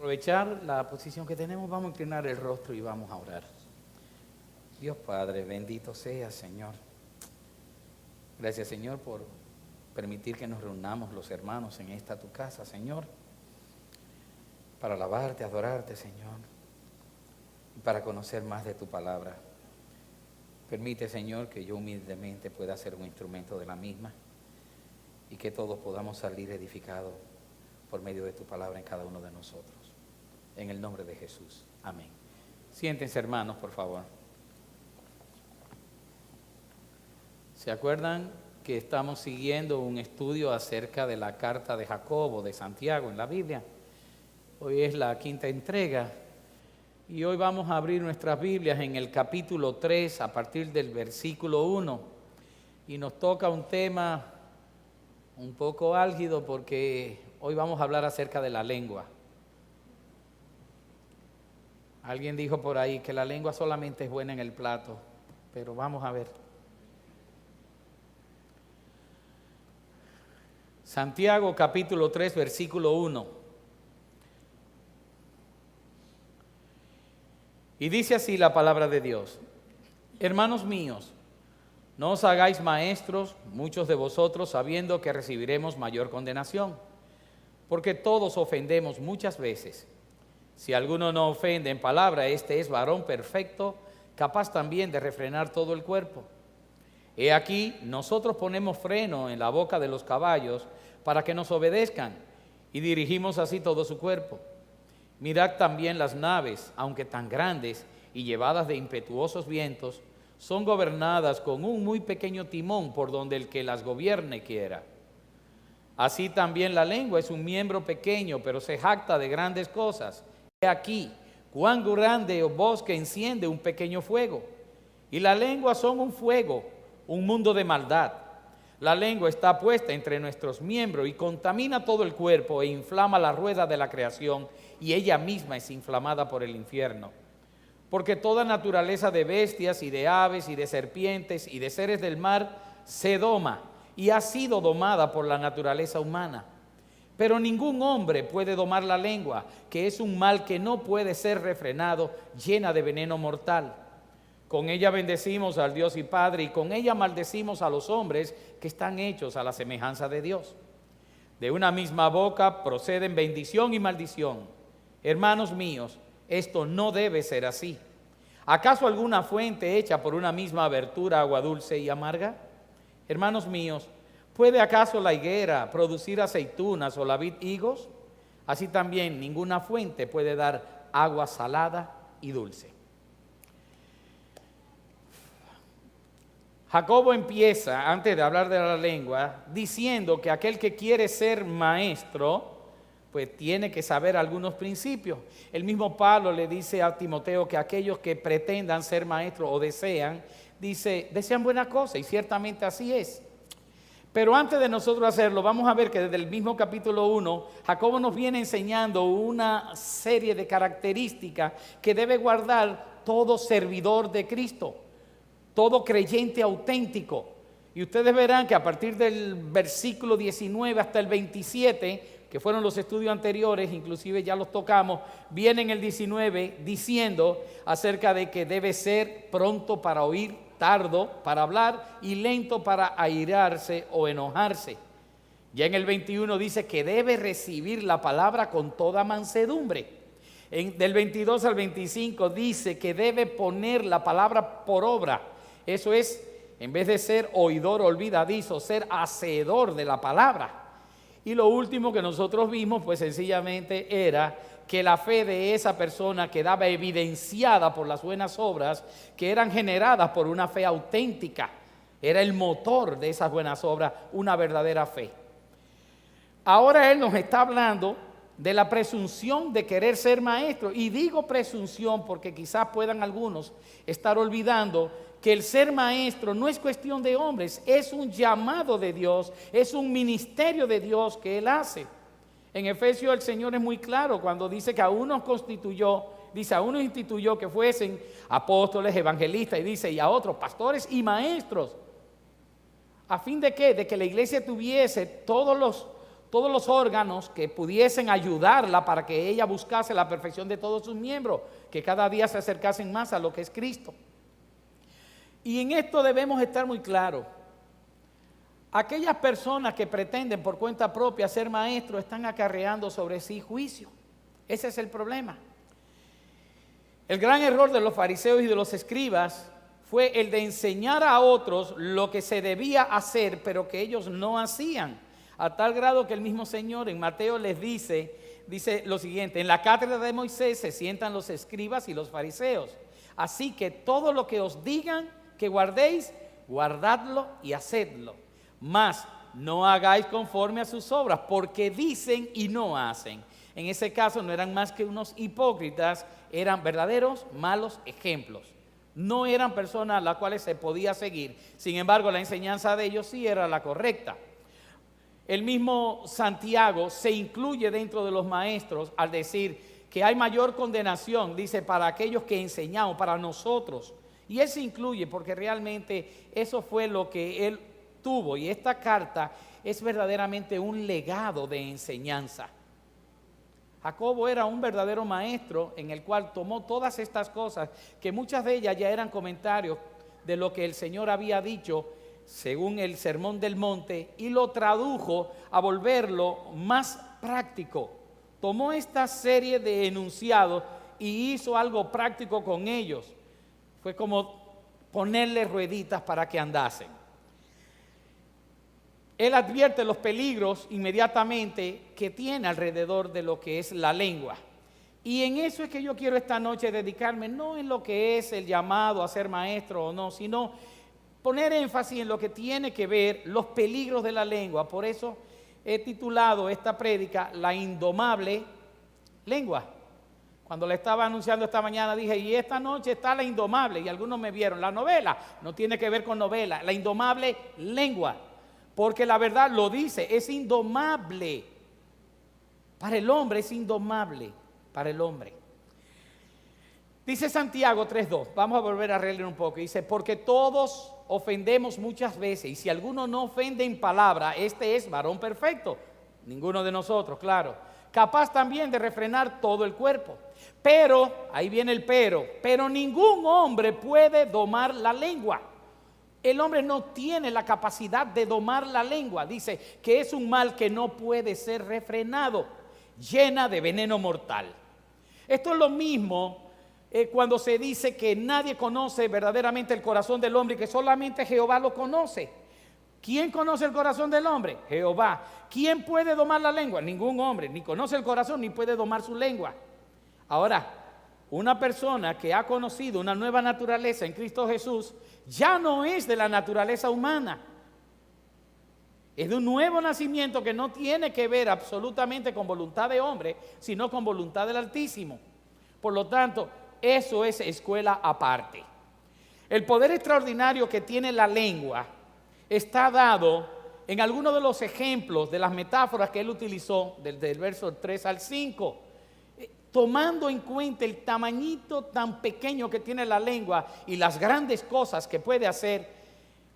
Aprovechar la posición que tenemos, vamos a inclinar el rostro y vamos a orar. Dios Padre, bendito sea, Señor. Gracias, Señor, por permitir que nos reunamos los hermanos en esta tu casa, Señor, para alabarte, adorarte, Señor, y para conocer más de tu palabra. Permite, Señor, que yo humildemente pueda ser un instrumento de la misma y que todos podamos salir edificados por medio de tu palabra en cada uno de nosotros. En el nombre de Jesús. Amén. Siéntense, hermanos, por favor. ¿Se acuerdan que estamos siguiendo un estudio acerca de la carta de Jacobo de Santiago en la Biblia? Hoy es la quinta entrega y hoy vamos a abrir nuestras Biblias en el capítulo 3 a partir del versículo 1 y nos toca un tema un poco álgido porque hoy vamos a hablar acerca de la lengua. Alguien dijo por ahí que la lengua solamente es buena en el plato, pero vamos a ver. Santiago capítulo 3 versículo 1. Y dice así la palabra de Dios: Hermanos míos, no os hagáis maestros, muchos de vosotros, sabiendo que recibiremos mayor condenación, porque todos ofendemos muchas veces. Si alguno no ofende en palabra, este es varón perfecto, capaz también de refrenar todo el cuerpo. He aquí, nosotros ponemos freno en la boca de los caballos para que nos obedezcan, y dirigimos así todo su cuerpo. Mirad también las naves, aunque tan grandes y llevadas de impetuosos vientos, son gobernadas con un muy pequeño timón por donde el que las gobierne quiera. Así también la lengua es un miembro pequeño, pero se jacta de grandes cosas. He aquí, cuán grande bosque enciende un pequeño fuego. Y la lengua son un fuego, un mundo de maldad. La lengua está puesta entre nuestros miembros y contamina todo el cuerpo e inflama la rueda de la creación, y ella misma es inflamada por el infierno. Porque toda naturaleza de bestias y de aves y de serpientes y de seres del mar se doma y ha sido domada por la naturaleza humana. Pero ningún hombre puede domar la lengua, que es un mal que no puede ser refrenado, llena de veneno mortal. Con ella bendecimos al Dios y Padre, y con ella maldecimos a los hombres que están hechos a la semejanza de Dios. De una misma boca proceden bendición y maldición. Hermanos míos, esto no debe ser así. ¿Acaso alguna fuente hecha por una misma abertura agua dulce y amarga? Hermanos míos, ¿puede acaso la higuera producir aceitunas o la vid higos? Así también ninguna fuente puede dar agua salada y dulce. Jacobo empieza, antes de hablar de la lengua, diciendo que aquel que quiere ser maestro, pues tiene que saber algunos principios. El mismo Pablo le dice a Timoteo que aquellos que pretendan ser maestros o desean buena cosa, y ciertamente así es. Pero antes de nosotros hacerlo, vamos a ver que desde el mismo capítulo 1, Jacobo nos viene enseñando una serie de características que debe guardar todo servidor de Cristo, todo creyente auténtico. Y ustedes verán que a partir del versículo 19 hasta el 27, que fueron los estudios anteriores, inclusive ya los tocamos, viene en el 19 diciendo acerca de que debe ser pronto para oír, tardo para hablar y lento para airarse o enojarse. Ya en el 21 dice que debe recibir la palabra con toda mansedumbre. Del 22 al 25 dice que debe poner la palabra por obra. Eso es, en vez de ser oidor olvidadizo, ser hacedor de la palabra. Y lo último que nosotros vimos, pues sencillamente era que la fe de esa persona quedaba evidenciada por las buenas obras que eran generadas por una fe auténtica. Era el motor de esas buenas obras, una verdadera fe. Ahora él nos está hablando de la presunción de querer ser maestro. Y digo presunción porque quizás puedan algunos estar olvidando que el ser maestro no es cuestión de hombres, es un llamado de Dios, es un ministerio de Dios que Él hace. En Efesios el Señor es muy claro cuando dice que a unos instituyó que fuesen apóstoles, evangelistas, y dice, y a otros pastores y maestros. ¿A fin de qué? De que la iglesia tuviese todos todos los órganos que pudiesen ayudarla para que ella buscase la perfección de todos sus miembros, que cada día se acercasen más a lo que es Cristo. Y en esto debemos estar muy claros. Aquellas personas que pretenden por cuenta propia ser maestros están acarreando sobre sí juicio. Ese es el problema. El gran error de los fariseos y de los escribas fue el de enseñar a otros lo que se debía hacer, pero que ellos no hacían. A tal grado que el mismo Señor en Mateo les dice lo siguiente: en la cátedra de Moisés se sientan los escribas y los fariseos. Así que todo lo que os digan que guardéis, guardadlo y hacedlo. Mas no hagáis conforme a sus obras, porque dicen y no hacen. En ese caso no eran más que unos hipócritas, eran verdaderos malos ejemplos. No eran personas a las cuales se podía seguir. Sin embargo, la enseñanza de ellos sí era la correcta. El mismo Santiago se incluye dentro de los maestros al decir que hay mayor condenación, dice, para aquellos que enseñamos, para nosotros. Y él se incluye porque realmente eso fue lo que él tuvo. Y esta carta es verdaderamente un legado de enseñanza. Jacobo era un verdadero maestro en el cual tomó todas estas cosas, que muchas de ellas ya eran comentarios de lo que el Señor había dicho según el Sermón del Monte, y lo tradujo a volverlo más práctico. Tomó esta serie de enunciados y hizo algo práctico con ellos. Fue como ponerle rueditas para que andasen. Él advierte los peligros inmediatamente que tiene alrededor de lo que es la lengua. Y en eso es que yo quiero esta noche dedicarme, no en lo que es el llamado a ser maestro o no, sino poner énfasis en lo que tiene que ver los peligros de la lengua. Por eso he titulado esta prédica La indomable lengua. Cuando la estaba anunciando esta mañana dije, y esta noche está La indomable, y algunos me vieron, la novela no tiene que ver con novela, la indomable lengua, porque la verdad lo dice, es indomable. Para el hombre es indomable, para el hombre. Dice Santiago 3:2, vamos a volver a releer un poco, dice, porque todos ofendemos muchas veces, y si alguno no ofende en palabra, este es varón perfecto, ninguno de nosotros, claro, capaz también de refrenar todo el cuerpo. Pero, ahí viene el pero ningún hombre puede domar la lengua. El hombre no tiene la capacidad de domar la lengua. Dice que es un mal que no puede ser refrenado, llena de veneno mortal. Esto es lo mismo cuando se dice que nadie conoce verdaderamente el corazón del hombre y que solamente Jehová lo conoce. ¿Quién conoce el corazón del hombre? Jehová. ¿Quién puede domar la lengua? Ningún hombre, ni conoce el corazón ni puede domar su lengua. Ahora, una persona que ha conocido una nueva naturaleza en Cristo Jesús ya no es de la naturaleza humana. Es de un nuevo nacimiento que no tiene que ver absolutamente con voluntad de hombre, sino con voluntad del Altísimo. Por lo tanto, eso es escuela aparte. El poder extraordinario que tiene la lengua está dado en algunos de los ejemplos de las metáforas que él utilizó desde el verso 3 al 5. Tomando en cuenta el tamañito tan pequeño que tiene la lengua y las grandes cosas que puede hacer,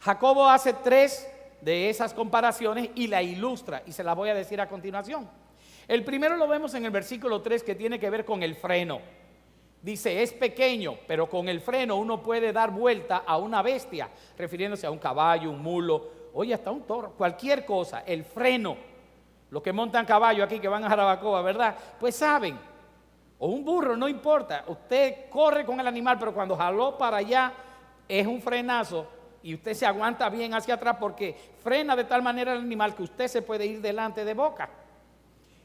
Jacobo hace 3 de esas comparaciones y la ilustra, y se las voy a decir a continuación. El primero lo vemos en el versículo 3, que tiene que ver con el freno. Dice, es pequeño, pero con el freno uno puede dar vuelta a una bestia, refiriéndose a un caballo, un mulo, oye, hasta un toro, cualquier cosa. El freno, los que montan caballo aquí que van a Jarabacoa, ¿verdad? Pues saben, o un burro, no importa, usted corre con el animal, pero cuando jaló para allá es un frenazo y usted se aguanta bien hacia atrás porque frena de tal manera el animal que usted se puede ir delante de boca.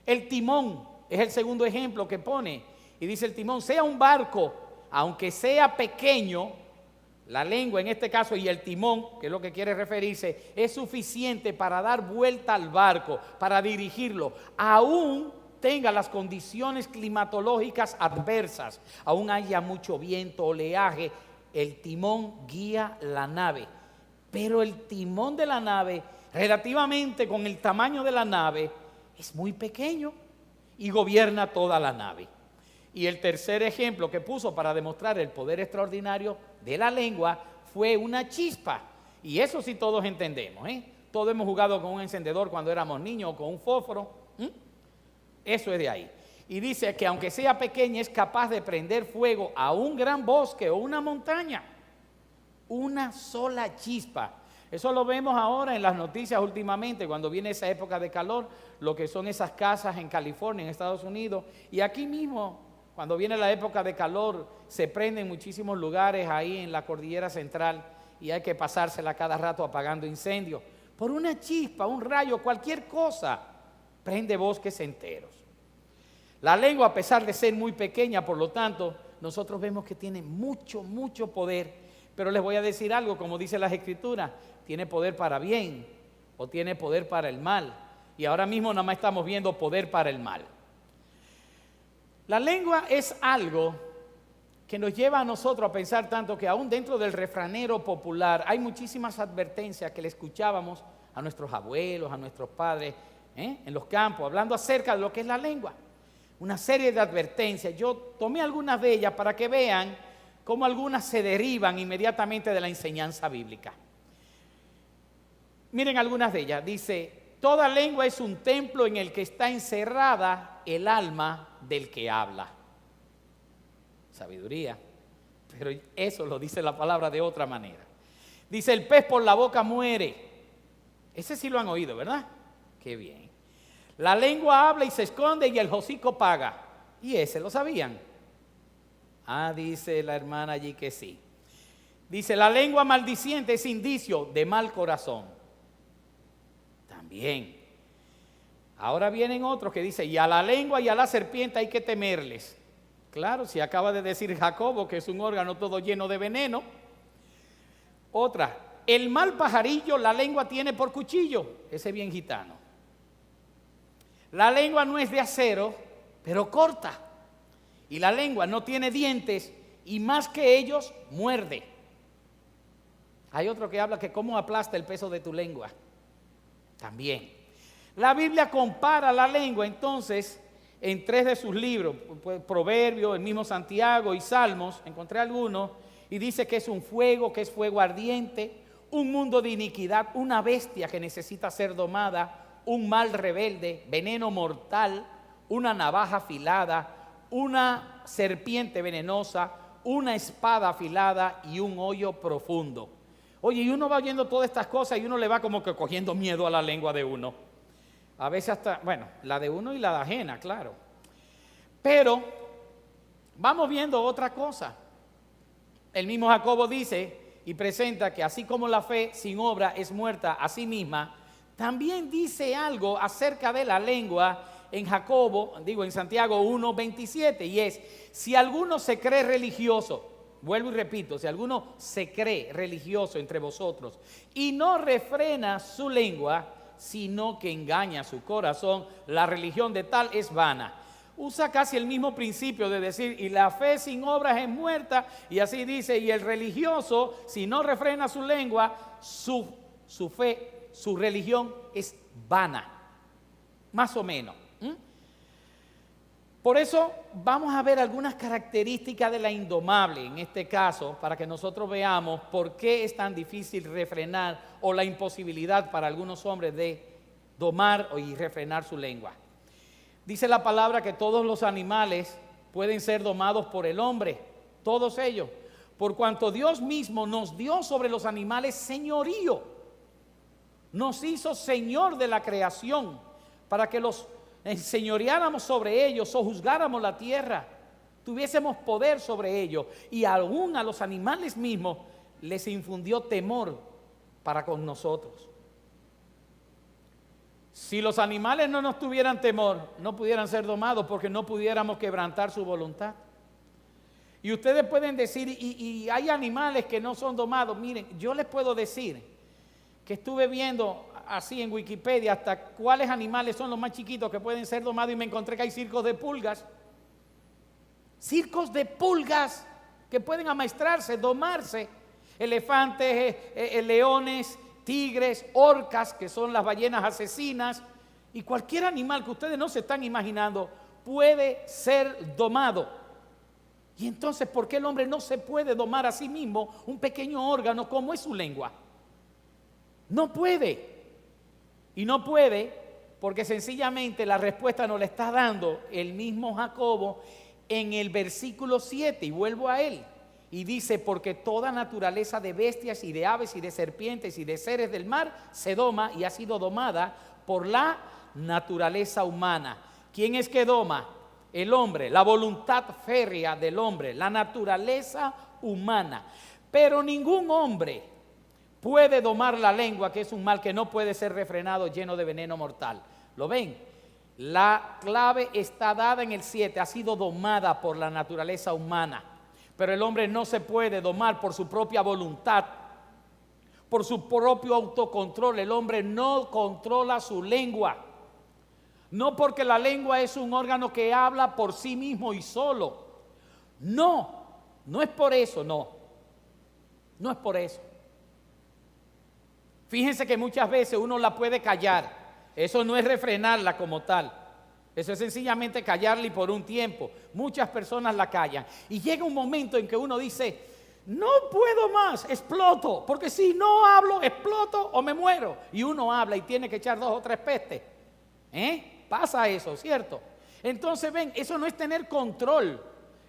El timón es el segundo ejemplo que pone. Y dice el timón, sea un barco, aunque sea pequeño, la lengua en este caso y el timón, que es lo que quiere referirse, es suficiente para dar vuelta al barco, para dirigirlo, aún tenga las condiciones climatológicas adversas, aún haya mucho viento, oleaje, el timón guía la nave. Pero el timón de la nave, relativamente con el tamaño de la nave, es muy pequeño y gobierna toda la nave. Y el tercer ejemplo que puso para demostrar el poder extraordinario de la lengua fue una chispa. Y eso sí todos entendemos, Todos hemos jugado con un encendedor cuando éramos niños o con un fósforo. Eso es de ahí. Y dice que aunque sea pequeña es capaz de prender fuego a un gran bosque o una montaña. Una sola chispa. Eso lo vemos ahora en las noticias últimamente, cuando viene esa época de calor, lo que son esas casas en California, en Estados Unidos. Y aquí mismo, cuando viene la época de calor, se prenden muchísimos lugares ahí en la cordillera central y hay que pasársela cada rato apagando incendios. Por una chispa, un rayo, cualquier cosa, prende bosques enteros. La lengua, a pesar de ser muy pequeña, por lo tanto, nosotros vemos que tiene mucho, mucho poder. Pero les voy a decir algo, como dice las Escrituras, tiene poder para bien o tiene poder para el mal. Y ahora mismo nada más estamos viendo poder para el mal. La lengua es algo que nos lleva a nosotros a pensar tanto que aún dentro del refranero popular hay muchísimas advertencias que le escuchábamos a nuestros abuelos, a nuestros padres, en los campos, hablando acerca de lo que es la lengua. Una serie de advertencias. Yo tomé algunas de ellas para que vean cómo algunas se derivan inmediatamente de la enseñanza bíblica. Miren algunas de ellas. Dice, toda lengua es un templo en el que está encerrada el alma del que habla. Sabiduría. Pero eso lo dice la palabra de otra manera. Dice, el pez por la boca muere. Ese sí lo han oído, ¿verdad? Qué bien. La lengua habla y se esconde y el hocico paga. Y ese lo sabían. Dice la hermana allí que sí. Dice, la lengua maldiciente es indicio de mal corazón. También. Ahora vienen otros que dicen, y a la lengua y a la serpiente hay que temerles. Claro, si acaba de decir Jacobo que es un órgano todo lleno de veneno. Otra, el mal pajarillo la lengua tiene por cuchillo. Ese bien gitano. La lengua no es de acero, pero corta. Y la lengua no tiene dientes y más que ellos muerde. Hay otro que habla que cómo aplasta el peso de tu lengua. También. La Biblia compara la lengua entonces en 3 de sus libros, Proverbios, el mismo Santiago y Salmos, encontré algunos, y dice que es un fuego, que es fuego ardiente, un mundo de iniquidad, una bestia que necesita ser domada, un mal rebelde, veneno mortal, una navaja afilada, una serpiente venenosa, una espada afilada y un hoyo profundo. Oye, y uno va oyendo todas estas cosas y uno le va como que cogiendo miedo a la lengua de uno. A veces hasta, bueno, la de uno y la de ajena, claro. Pero vamos viendo otra cosa. El mismo Jacobo dice y presenta que así como la fe sin obra es muerta a sí misma, también dice algo acerca de la lengua en en Santiago 1:27, y es, si alguno se cree religioso, vuelvo y repito, si alguno se cree religioso entre vosotros y no refrena su lengua, sino que engaña su corazón, la religión de tal es vana. Usa casi el mismo principio de decir, y la fe sin obras es muerta, y así dice, y el religioso, si no refrena su lengua, su fe, su religión es vana, más o menos. Por eso vamos a ver algunas características de la indomable en este caso, para que nosotros veamos por qué es tan difícil refrenar o la imposibilidad para algunos hombres de domar y refrenar su lengua. Dice la palabra que todos los animales pueden ser domados por el hombre, todos ellos, por cuanto Dios mismo nos dio sobre los animales señorío. Nos hizo señor de la creación para que los enseñoreáramos sobre ellos o juzgáramos la tierra, tuviésemos poder sobre ellos, y aún a los animales mismos les infundió temor para con nosotros. Si los animales no nos tuvieran temor, no pudieran ser domados porque no pudiéramos quebrantar su voluntad. Y ustedes pueden decir, y hay animales que no son domados. Miren, yo les puedo decir que estuve viendo así en Wikipedia hasta cuáles animales son los más chiquitos que pueden ser domados, y me encontré que hay circos de pulgas. Circos de pulgas que pueden amaestrarse, domarse. Elefantes, leones, tigres, orcas, que son las ballenas asesinas, y cualquier animal que ustedes no se están imaginando puede ser domado. Y entonces, ¿por qué el hombre no se puede domar a sí mismo un pequeño órgano como es su lengua? No puede. Y no puede porque sencillamente la respuesta nos la está dando el mismo Jacobo en el versículo 7, y vuelvo a él. Y dice, porque toda naturaleza de bestias y de aves y de serpientes y de seres del mar se doma y ha sido domada por la naturaleza humana. ¿Quién es que doma? El hombre, la voluntad férrea del hombre, la naturaleza humana. Pero ningún hombre puede domar la lengua, que es un mal que no puede ser refrenado, lleno de veneno mortal. ¿Lo ven? La clave está dada en el 7, ha sido domada por la naturaleza humana. Pero el hombre no se puede domar por su propia voluntad, por su propio autocontrol. El hombre no controla su lengua. No porque la lengua es un órgano que habla por sí mismo y solo. No, no es por eso, no. No es por eso. Fíjense que muchas veces uno la puede callar. Eso no es refrenarla como tal. Eso es sencillamente callarla y por un tiempo. Muchas personas la callan. Y llega un momento en que uno dice, no puedo más, exploto. Porque si no hablo, exploto o me muero. Y uno habla y tiene que echar 2 o 3 pestes. Pasa eso, ¿cierto? Entonces ven, eso no es tener control.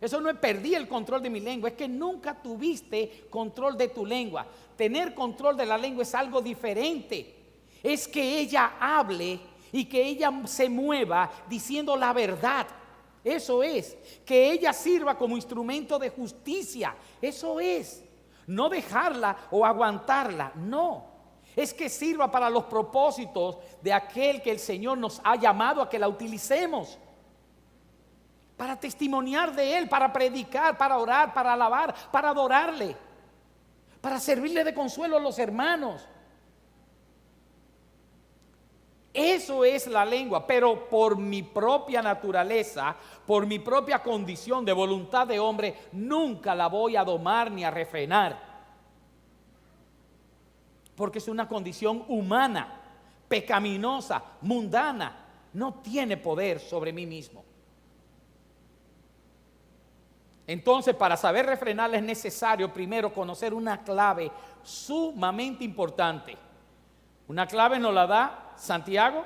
Eso no es perdí el control de mi lengua. Es que nunca tuviste control de tu lengua. Tener control de la lengua es algo diferente. Es que ella hable y que ella se mueva diciendo la verdad. Eso es, que ella sirva como instrumento de justicia. Eso es, no dejarla o aguantarla, no. Es que sirva para los propósitos de aquel que el Señor nos ha llamado a que la utilicemos. Para testimoniar de Él, para predicar, para orar, para alabar, para adorarle, para servirle de consuelo a los hermanos. Eso es la lengua, pero por mi propia naturaleza, por mi propia condición de voluntad de hombre, nunca la voy a domar ni a refrenar. Porque es una condición humana, pecaminosa, mundana, no tiene poder sobre mí mismo. Entonces, para saber refrenarla es necesario primero conocer una clave sumamente importante. Una clave nos la da Santiago,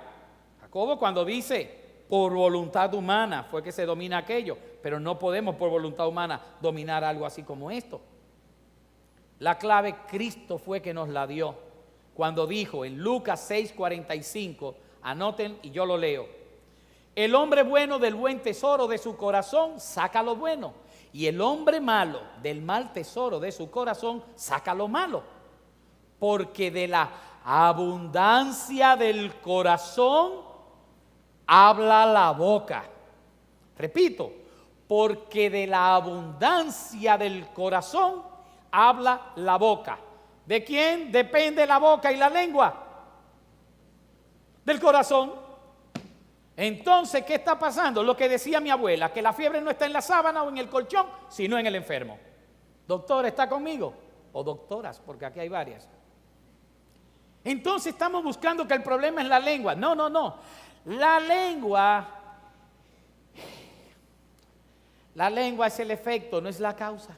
Jacobo, cuando dice, por voluntad humana fue que se domina aquello, pero no podemos por voluntad humana dominar algo así como esto. La clave Cristo fue que nos la dio, cuando dijo en Lucas 6:45, anoten y yo lo leo, el hombre bueno del buen tesoro de su corazón saca lo bueno, y el hombre malo del mal tesoro de su corazón saca lo malo, porque de la abundancia del corazón habla la boca. Repito, porque de la abundancia del corazón habla la boca. ¿De quién depende la boca y la lengua? Del corazón. Entonces, ¿qué está pasando? Lo que decía mi abuela, que la fiebre no está en la sábana o en el colchón, sino en el enfermo. Doctor, ¿está conmigo? O doctoras, porque aquí hay varias. Entonces estamos buscando que el problema es la lengua. No, no, no. La lengua es el efecto, no es la causa.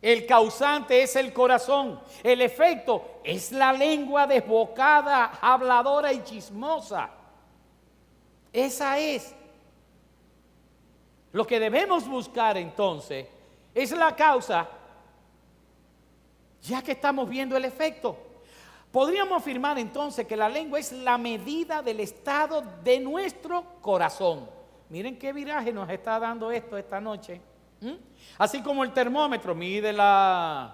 El causante es el corazón. El efecto es la lengua desbocada, habladora y chismosa. Esa es. Lo que debemos buscar entonces es la causa, ya que estamos viendo el efecto. Podríamos afirmar entonces que la lengua es la medida del estado de nuestro corazón. Miren qué viraje nos está dando esto esta noche. Así como el termómetro mide la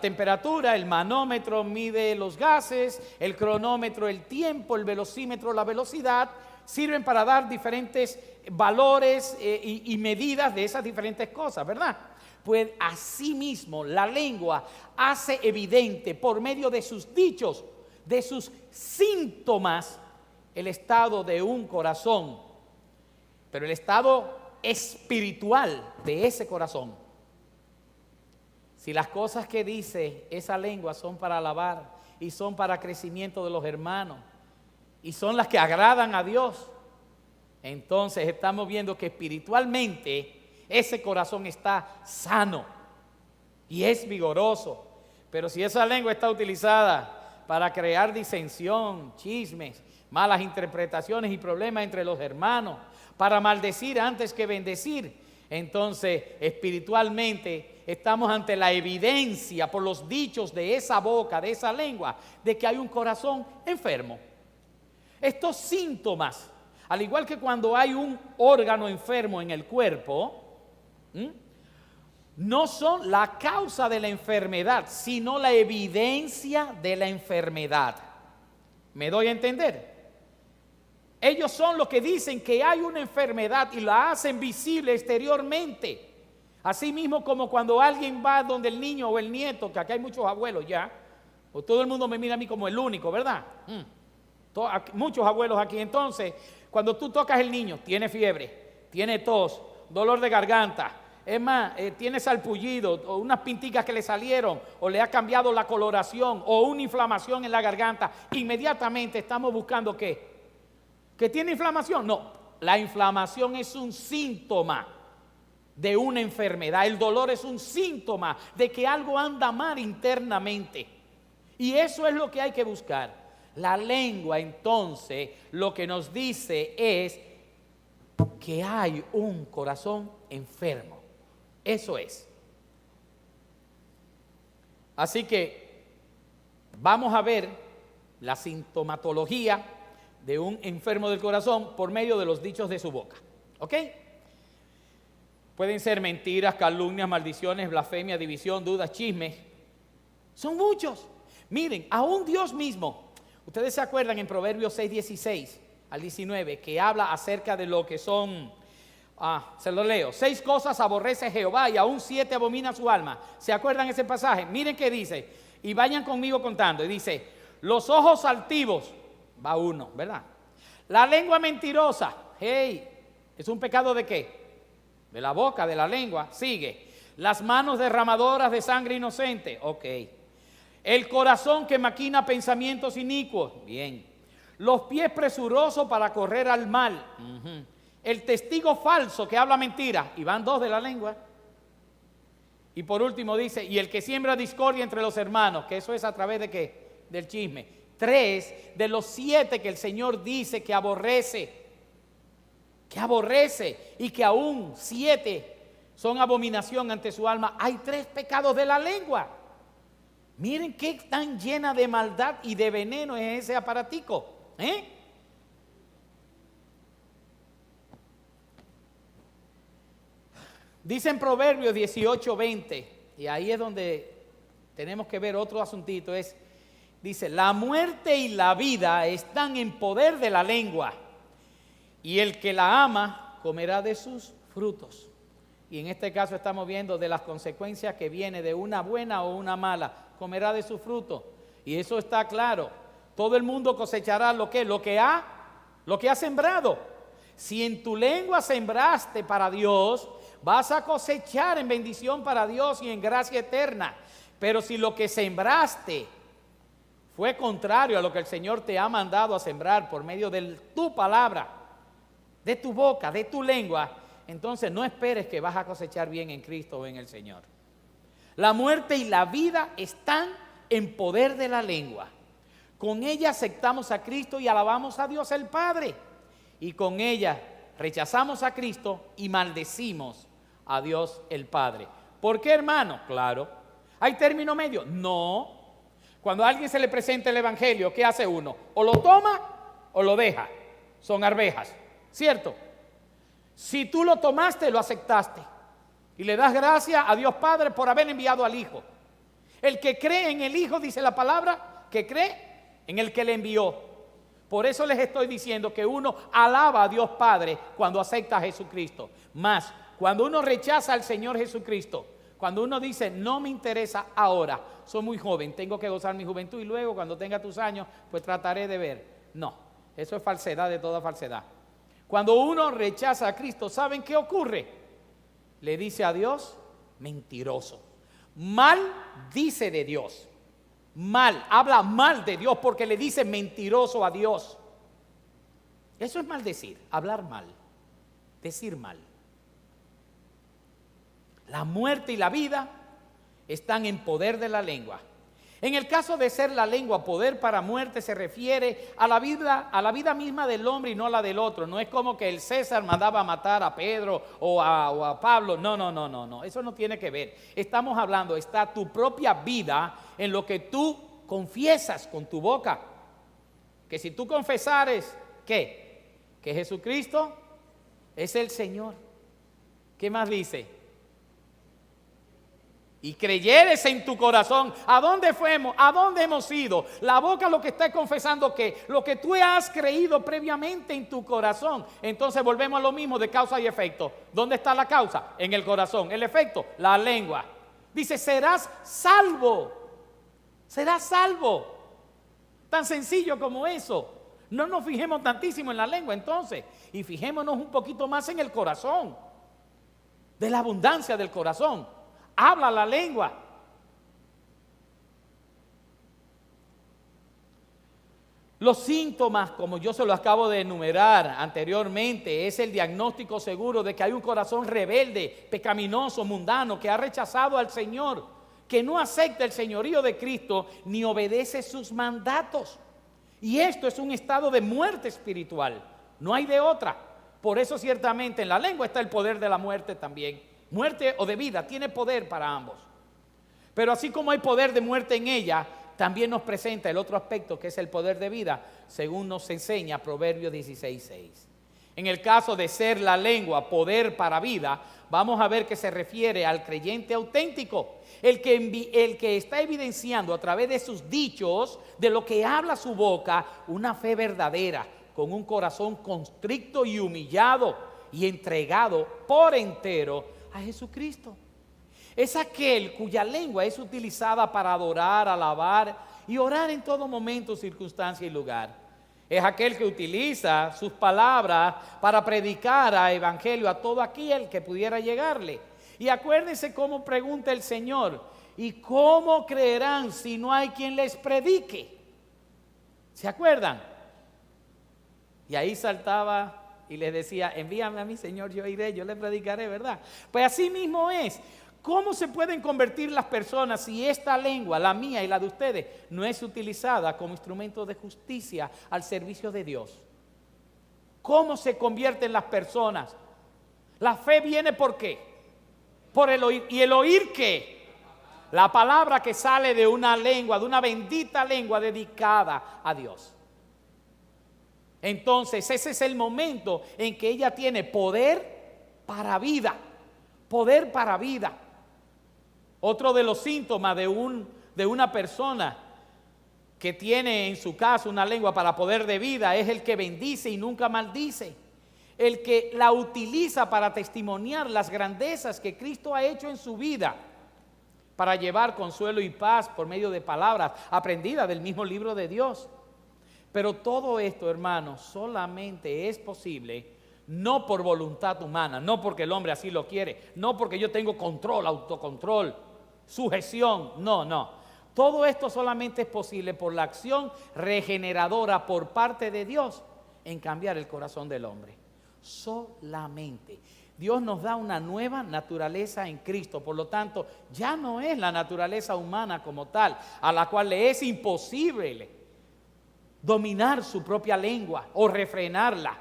temperatura, el manómetro mide los gases, el cronómetro el tiempo, el velocímetro la velocidad, sirven para dar diferentes valores y medidas de esas diferentes cosas, ¿verdad? Pues asimismo la lengua hace evidente por medio de sus dichos, de sus síntomas, el estado de un corazón, pero el estado espiritual de ese corazón. Si las cosas que dice esa lengua son para alabar y son para crecimiento de los hermanos y son las que agradan a Dios, entonces estamos viendo que espiritualmente ese corazón está sano y es vigoroso. Pero si esa lengua está utilizada para crear disensión, chismes, malas interpretaciones y problemas entre los hermanos, para maldecir antes que bendecir. Entonces, espiritualmente, estamos ante la evidencia por los dichos de esa boca, de esa lengua, de que hay un corazón enfermo. Estos síntomas, al igual que cuando hay un órgano enfermo en el cuerpo, no son la causa de la enfermedad, sino la evidencia de la enfermedad. ¿Me doy a entender? Ellos son los que dicen que hay una enfermedad y la hacen visible exteriormente. Así mismo como cuando alguien va donde el niño o el nieto, que aquí hay muchos abuelos ya, o todo el mundo me mira a mí como el único, ¿verdad? Muchos abuelos aquí. Entonces, cuando tú tocas el niño, tiene fiebre, tiene tos, dolor de garganta, es más, tiene salpullido, o unas pinticas que le salieron, o le ha cambiado la coloración, o una inflamación en la garganta, inmediatamente estamos buscando ¿qué? ¿Que tiene inflamación? No, la inflamación es un síntoma de una enfermedad. El dolor es un síntoma de que algo anda mal internamente. Y eso es lo que hay que buscar. La lengua, entonces, lo que nos dice es que hay un corazón enfermo. Eso es. Así que vamos a ver la sintomatología de un enfermo del corazón por medio de los dichos de su boca. ¿Ok? Pueden ser mentiras, calumnias, maldiciones, blasfemia, división, dudas, chismes. Son muchos. Miren, aún Dios mismo, ustedes se acuerdan en Proverbios 6:16 al 19, que habla acerca de lo que son, se lo leo, 6 cosas aborrece Jehová y aún 7 abomina su alma. ¿Se acuerdan ese pasaje? Miren qué dice, y vayan conmigo contando. Y dice, los ojos altivos, va uno, ¿verdad? La lengua mentirosa, hey, ¿es un pecado de qué? De la boca, de la lengua. Sigue, las manos derramadoras de sangre inocente, ok. El corazón que maquina pensamientos inicuos, bien. Los pies presurosos para correr al mal, el testigo falso que habla mentira, y van 2 de la lengua. Y por último dice, y el que siembra discordia entre los hermanos, que eso es a través de qué? Del chisme. 3 de los 7 que el Señor dice que aborrece y que aún 7 son abominación ante su alma. Hay 3 pecados de la lengua. Miren qué tan llena de maldad y de veneno es ese aparatico, ¿eh? Dice en Proverbios 18:20, y ahí es donde tenemos que ver otro asuntito, dice, la muerte y la vida están en poder de la lengua, y el que la ama comerá de sus frutos. Y en este caso estamos viendo de las consecuencias que viene de una buena o una mala, comerá de su fruto. Y eso está claro. Todo el mundo cosechará lo que ha sembrado. Si en tu lengua sembraste para Dios, vas a cosechar en bendición para Dios y en gracia eterna. Pero si lo que sembraste fue contrario a lo que el Señor te ha mandado a sembrar por medio de tu palabra, de tu boca, de tu lengua, entonces no esperes que vas a cosechar bien en Cristo o en el Señor. La muerte y la vida están en poder de la lengua. Con ella aceptamos a Cristo y alabamos a Dios el Padre. Y con ella rechazamos a Cristo y maldecimos a Dios el Padre. ¿Por qué, hermano? Claro. ¿Hay término medio? No. Cuando a alguien se le presenta el Evangelio, ¿qué hace uno? O lo toma o lo deja. Son arvejas, ¿cierto? Si tú lo tomaste, lo aceptaste. Y le das gracias a Dios Padre por haber enviado al Hijo. El que cree en el Hijo, dice la palabra, que cree en el que le envió. Por eso les estoy diciendo que uno alaba a Dios Padre cuando acepta a Jesucristo. Más, cuando uno rechaza al Señor Jesucristo, cuando uno dice, no me interesa ahora, soy muy joven, tengo que gozar mi juventud y luego cuando tenga tus años, pues trataré de ver. No, eso es falsedad de toda falsedad. Cuando uno rechaza a Cristo, ¿saben qué ocurre? Le dice a Dios, mentiroso. Mal dice de Dios. Mal, habla mal de Dios porque le dice mentiroso a Dios. Eso es maldecir, hablar mal, decir mal. La muerte y la vida están en poder de la lengua. En el caso de ser la lengua poder para muerte, se refiere a la vida misma del hombre y no a la del otro. No es como que el César mandaba a matar a Pedro o a Pablo. No. Eso no tiene que ver. Estamos hablando, está tu propia vida en lo que tú confiesas con tu boca. Que si tú confesares, ¿qué? Que Jesucristo es el Señor. ¿Qué más dice? Y creyeres en tu corazón. ¿A dónde fuimos? ¿A dónde hemos ido? La boca lo que está confesando que lo que tú has creído previamente en tu corazón. Entonces volvemos a lo mismo de causa y efecto. ¿Dónde está la causa? En el corazón. El efecto, la lengua. Dice, serás salvo. Serás salvo. Tan sencillo como eso. No nos fijemos tantísimo en la lengua entonces. Y fijémonos un poquito más en el corazón. De la abundancia del corazón. Habla la lengua. Los síntomas, como yo se lo acabo de enumerar anteriormente, es el diagnóstico seguro de que hay un corazón rebelde, pecaminoso, mundano, que ha rechazado al Señor, que no acepta el señorío de Cristo ni obedece sus mandatos. Y esto es un estado de muerte espiritual. No hay de otra. Por eso ciertamente en la lengua está el poder de la muerte también. Muerte o de vida, tiene poder para ambos. Pero así como hay poder de muerte en ella, también nos presenta el otro aspecto que es el poder de vida, según nos enseña Proverbios 16:6. En el caso de ser la lengua poder para vida, vamos a ver que se refiere al creyente auténtico, el que está evidenciando a través de sus dichos, de lo que habla su boca, una fe verdadera, con un corazón constricto y humillado y entregado por entero a Jesucristo. Es aquel cuya lengua es utilizada para adorar, alabar y orar en todo momento, circunstancia y lugar. Es aquel que utiliza sus palabras para predicar a evangelio a todo aquel que pudiera llegarle. Y acuérdense cómo pregunta el Señor: ¿y cómo creerán si no hay quien les predique? ¿Se acuerdan? Y ahí saltaba y les decía: envíame a mí, Señor, yo iré, yo les predicaré, ¿verdad? Pues así mismo es. ¿Cómo se pueden convertir las personas si esta lengua, la mía y la de ustedes, no es utilizada como instrumento de justicia al servicio de Dios? ¿Cómo se convierten las personas? La fe viene ¿por qué? Por el oír. ¿Y el oír qué? La palabra que sale de una lengua, de una bendita lengua dedicada a Dios. Entonces ese es el momento en que ella tiene poder para vida. Poder para vida. Otro de los síntomas de una persona que tiene en su caso una lengua para poder de vida es el que bendice y nunca maldice. El que la utiliza para testimoniar las grandezas que Cristo ha hecho en su vida, para llevar consuelo y paz por medio de palabras aprendidas del mismo libro de Dios. Pero todo esto, hermanos, solamente es posible no por voluntad humana, no porque el hombre así lo quiere, no porque yo tengo control, autocontrol, sujeción, no. Todo esto solamente es posible por la acción regeneradora por parte de Dios en cambiar el corazón del hombre. Solamente. Dios nos da una nueva naturaleza en Cristo, por lo tanto, ya no es la naturaleza humana como tal, a la cual le es imposible dominar su propia lengua o refrenarla.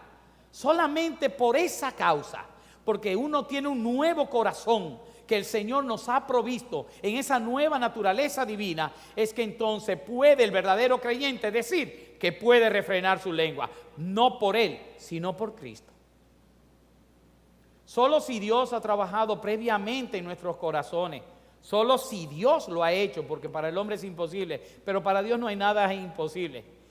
Solamente por esa causa, porque uno tiene un nuevo corazón que el Señor nos ha provisto en esa nueva naturaleza divina, es que entonces puede el verdadero creyente decir que puede refrenar su lengua, no por él, sino por Cristo. Solo si Dios ha trabajado previamente en nuestros corazones, solo si Dios lo ha hecho, porque para el hombre es imposible, pero para Dios no hay nada imposible.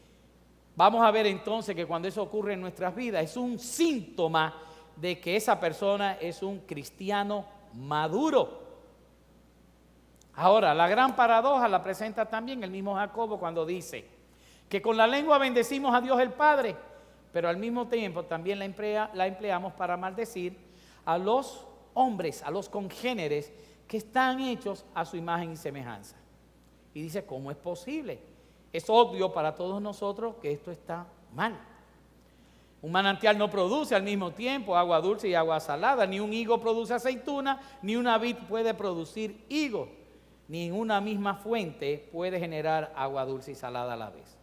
Vamos a ver entonces que cuando eso ocurre en nuestras vidas es un síntoma de que esa persona es un cristiano maduro. Ahora, la gran paradoja la presenta también el mismo Jacobo cuando dice que con la lengua bendecimos a Dios el Padre, pero al mismo tiempo también la empleamos para maldecir a los hombres, a los congéneres que están hechos a su imagen y semejanza. Y dice, ¿cómo es posible? Es obvio para todos nosotros que esto está mal. Un manantial no produce al mismo tiempo agua dulce y agua salada, ni un higo produce aceituna, ni una vid puede producir higo, ni en una misma fuente puede generar agua dulce y salada a la vez.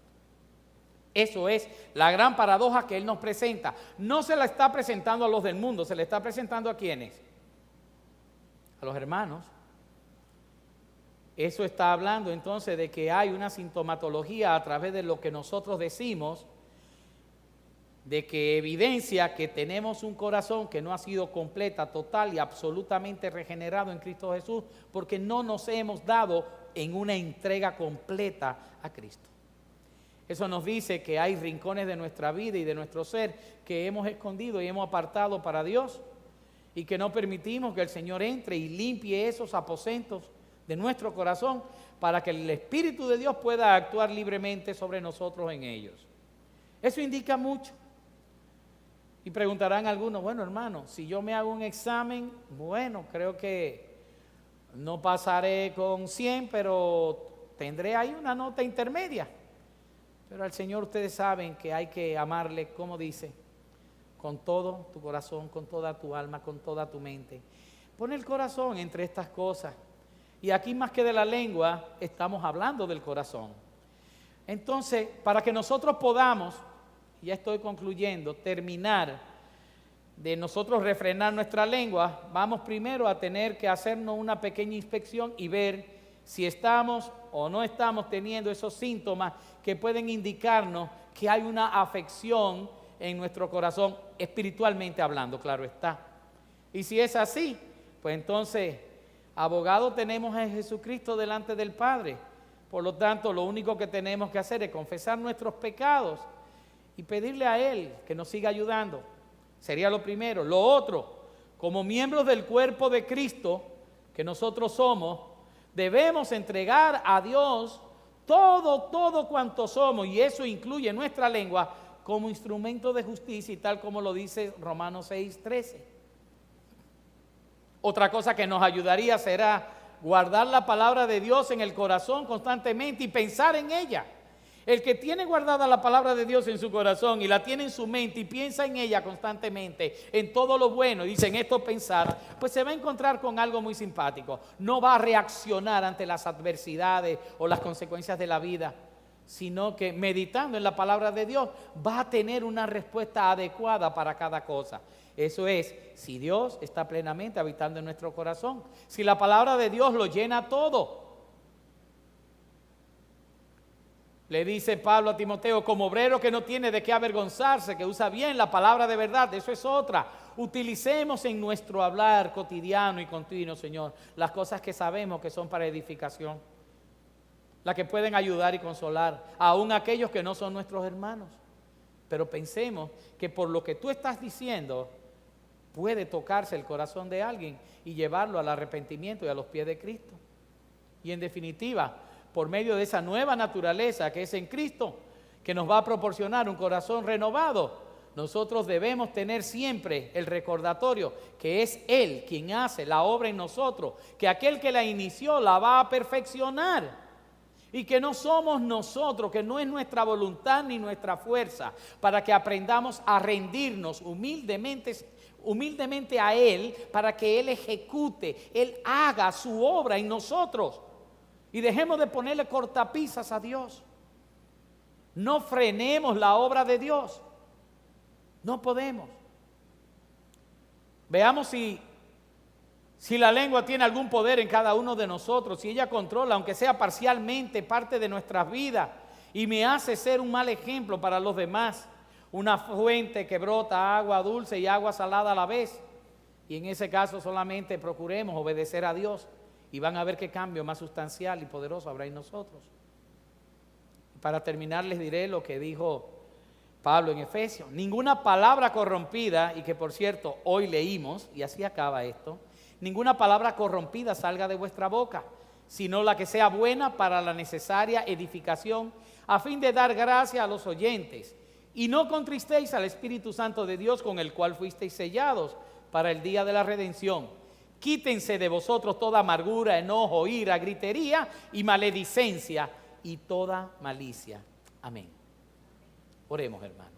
Eso es la gran paradoja que Él nos presenta. No se la está presentando a los del mundo, se le está presentando ¿a quiénes? A los hermanos. Eso está hablando entonces de que hay una sintomatología a través de lo que nosotros decimos, de que evidencia que tenemos un corazón que no ha sido completa, total y absolutamente regenerado en Cristo Jesús, porque no nos hemos dado en una entrega completa a Cristo. Eso nos dice que hay rincones de nuestra vida y de nuestro ser que hemos escondido y hemos apartado para Dios y que no permitimos que el Señor entre y limpie esos aposentos de nuestro corazón para que el Espíritu de Dios pueda actuar libremente sobre nosotros en ellos. Eso indica mucho. Y preguntarán algunos, bueno hermano, si yo me hago un examen, bueno, creo que no pasaré con 100, pero tendré ahí una nota intermedia. Pero al Señor ustedes saben que hay que amarle, como dice, con todo tu corazón, con toda tu alma, con toda tu mente. Pon el corazón entre estas cosas. Y aquí más que de la lengua, estamos hablando del corazón. Entonces, para que nosotros podamos, ya estoy concluyendo, terminar de nosotros refrenar nuestra lengua, vamos primero a tener que hacernos una pequeña inspección y ver si estamos o no estamos teniendo esos síntomas que pueden indicarnos que hay una afección en nuestro corazón, espiritualmente hablando, claro está. Y si es así, pues entonces, abogado tenemos a Jesucristo delante del Padre. Por lo tanto, lo único que tenemos que hacer es confesar nuestros pecados y pedirle a Él que nos siga ayudando. Sería lo primero. Lo otro, como miembros del cuerpo de Cristo, que nosotros somos, debemos entregar a Dios todo cuanto somos, y eso incluye nuestra lengua como instrumento de justicia, y tal como lo dice Romanos 6:13. Otra cosa que nos ayudaría será guardar la palabra de Dios en el corazón constantemente y pensar en ella. El que tiene guardada la palabra de Dios en su corazón y la tiene en su mente y piensa en ella constantemente, en todo lo bueno, y dice en esto pensar, pues se va a encontrar con algo muy simpático. No va a reaccionar ante las adversidades o las consecuencias de la vida, sino que meditando en la palabra de Dios va a tener una respuesta adecuada para cada cosa. Eso es, si Dios está plenamente habitando en nuestro corazón, si la palabra de Dios lo llena todo. Le dice Pablo a Timoteo, como obrero que no tiene de qué avergonzarse, que usa bien la palabra de verdad, eso es otra. Utilicemos en nuestro hablar cotidiano y continuo, Señor, las cosas que sabemos que son para edificación, las que pueden ayudar y consolar, aún aquellos que no son nuestros hermanos. Pero pensemos que por lo que tú estás diciendo, puede tocarse el corazón de alguien y llevarlo al arrepentimiento y a los pies de Cristo. Y en definitiva, por medio de esa nueva naturaleza que es en Cristo, que nos va a proporcionar un corazón renovado, nosotros debemos tener siempre el recordatorio que es Él quien hace la obra en nosotros, que aquel que la inició la va a perfeccionar. Y que no somos nosotros, que no es nuestra voluntad ni nuestra fuerza, para que aprendamos a rendirnos humildemente a Él, para que Él ejecute, Él haga su obra en nosotros. Y dejemos de ponerle cortapisas a Dios. No frenemos la obra de Dios. No podemos. Veamos si la lengua tiene algún poder en cada uno de nosotros, si ella controla, aunque sea parcialmente, parte de nuestras vidas y me hace ser un mal ejemplo para los demás. Una fuente que brota agua dulce y agua salada a la vez. Y en ese caso solamente procuremos obedecer a Dios. Y van a ver qué cambio más sustancial y poderoso habrá en nosotros. Para terminar les diré lo que dijo Pablo en Efesios. Ninguna palabra corrompida, y que por cierto hoy leímos, y así acaba esto, ninguna palabra corrompida salga de vuestra boca, sino la que sea buena para la necesaria edificación, a fin de dar gracia a los oyentes. Y no contristéis al Espíritu Santo de Dios, con el cual fuisteis sellados para el día de la redención. Quítense de vosotros toda amargura, enojo, ira, gritería y maledicencia y toda malicia. Amén. Oremos, hermano.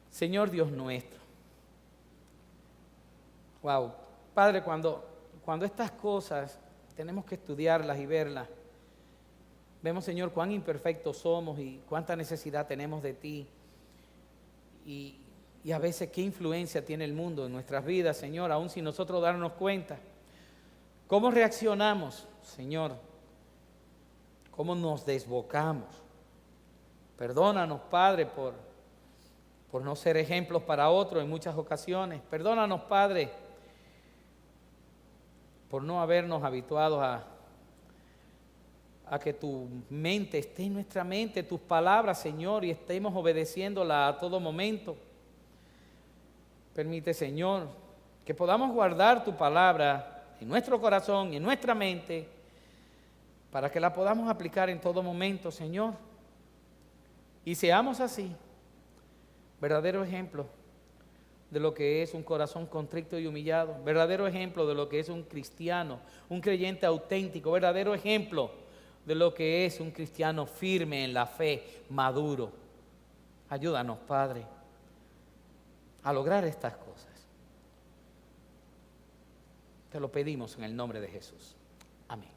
Señor Dios nuestro. Wow. Padre, cuando estas cosas tenemos que estudiarlas y verlas. Vemos, Señor, cuán imperfectos somos y cuánta necesidad tenemos de ti. Y a veces qué influencia tiene el mundo en nuestras vidas, Señor, aún sin nosotros darnos cuenta. ¿Cómo reaccionamos, Señor? ¿Cómo nos desbocamos? Perdónanos, Padre, por no ser ejemplos para otros en muchas ocasiones. Perdónanos, Padre, por no habernos habituado a que tu mente esté en nuestra mente, tus palabras, Señor, y estemos obedeciéndola a todo momento. Permite, Señor, que podamos guardar tu palabra en nuestro corazón y en nuestra mente para que la podamos aplicar en todo momento, Señor. Y seamos así, verdadero ejemplo de lo que es un corazón contrito y humillado, verdadero ejemplo de lo que es un cristiano, un creyente auténtico, verdadero ejemplo de lo que es un cristiano firme en la fe, maduro. Ayúdanos, Padre, a lograr estas cosas. Te lo pedimos en el nombre de Jesús. Amén.